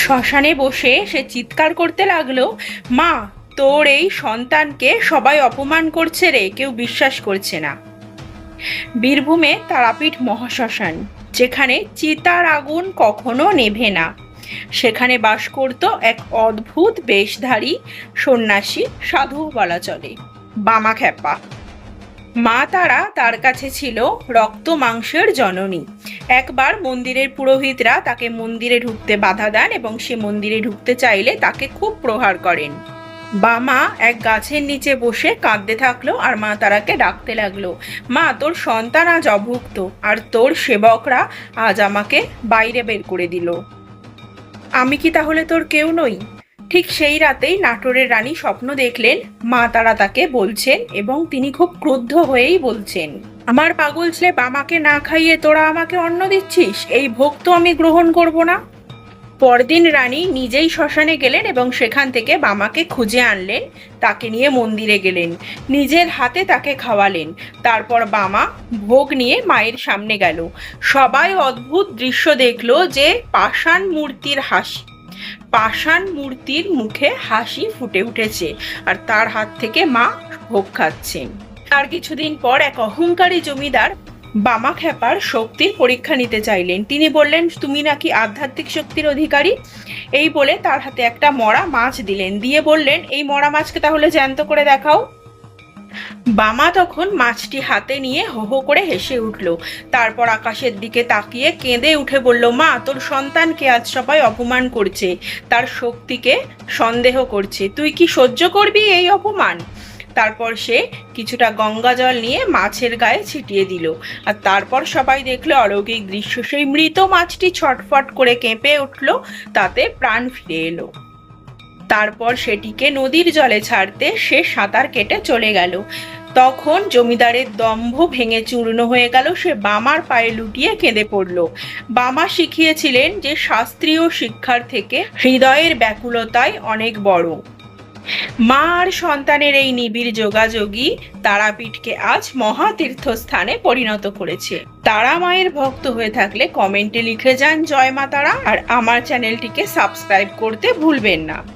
শ্মশানে বসে সে চিৎকার করতে লাগলো, মা, তোর এই সন্তানকে সবাই অপমান করছে রে, কেউ বিশ্বাস করছে না। বীরভূমে তারাপীঠ মহাশ্মশান, যেখানে চিতার আগুন কখনো নেভে না, সেখানে বাস করত এক অদ্ভুত বেশধারী সন্ন্যাসী, সাধু বলা চলে, বামাখ্যাপা। মা তারা তার কাছে ছিল রক্ত মাংসের জননী। একবার মন্দিরের পুরোহিতরা তাকে মন্দিরে ঢুকতে বাধা দেন এবং সে মন্দিরে ঢুকতে চাইলে তাকে খুব প্রহার করেন। বামা এক গাছের নিচে বসে কাঁদতে থাকলো আর মা তারাকে ডাকতে লাগলো, মা, তোর সন্তান আজ অভুক্ত, আর তোর সেবকরা আজ আমাকে বাইরে বের করে দিল। আমি কি তাহলে তোর কেউ নই? ঠিক সেই রাতেই নাটোরের রানী স্বপ্ন দেখলেন মা তারা তাকে বলছেন, এবং তিনি খুব ক্রুদ্ধ হয়েই বলছেন, আমার পাগল ছেলে বামাকে না খাইয়ে তোরা আমাকে অন্ন দিচ্ছিস, এই ভোগ তো আমি গ্রহণ করব না। পরদিন রানী নিজেই শ্মশানে গেলেন এবং সেখান থেকে বামাকে খুঁজে আনলেন, তাকে নিয়ে মন্দিরে গেলেন, নিজের হাতে তাকে খাওয়ালেন। তারপর বামা ভোগ নিয়ে মায়ের সামনে গেল। সবাই অদ্ভুত দৃশ্য দেখলো যে পাষাণ মূর্তির হাসি, পাষাণ মূর্তির মুখে হাসি ফুটে উঠেছে, আর তার হাত থেকে মা ভোগ খাচ্ছেন। তার কিছুদিন পর এক অহংকারী জমিদার বামাখ্যাপার শক্তির পরীক্ষা নিতে চাইলেন। তিনি বললেন, তুমি নাকি আধ্যাত্মিক শক্তির অধিকারী। এই বলে তার হাতে একটা মরা মাছ দিলেন, দিয়ে বললেন, এই মরা মাছকে তাহলে জ্যান্ত করে দেখাও। বামা তখন মাছটি হাতে নিয়ে হো হো করে হেসে উঠল। তারপর আকাশের দিকে তাকিয়ে কেঁদে উঠে বলল, মা, তোর সন্তানকে আজ সবাই অপমান করছে, তার শক্তিকে সন্দেহ করছে, তুই কি সহ্য করবি এই অপমান? তারপর সে কিছুটা গঙ্গা জল নিয়ে মাছের গায়ে ছিটিয়ে দিল, আর তারপর সবাই দেখলো অলৌকিক দৃশ্য। সেই মৃত মাছটি ছটফট করে কেঁপে উঠল, তাতে প্রাণ ফিরে এলো। তারপর সেটিকে নদীর জলে ছাড়তে সে সাঁতার কেটে চলে গেল। তখন জমিদারের দম্ভ ভেঙে চূর্ণ হয়ে গেল। সে বামার পায়ে লুটিয়ে কেঁদে পড়ল। বামা শিখিয়েছিলেন যে শাস্ত্রীয় শিক্ষার থেকে হৃদয়ের ব্যাকুলতাই অনেক বড়। মা আর সন্তানের এই নিবিড় যোগাযোগই তারাপীঠকে আজ মহাতীর্থস্থানে পরিণত করেছে। তারা মায়ের ভক্ত হয়ে থাকলে কমেন্টে লিখে যান জয় মা তারা, আর আমার চ্যানেলটিকে সাবস্ক্রাইব করতে ভুলবেন না।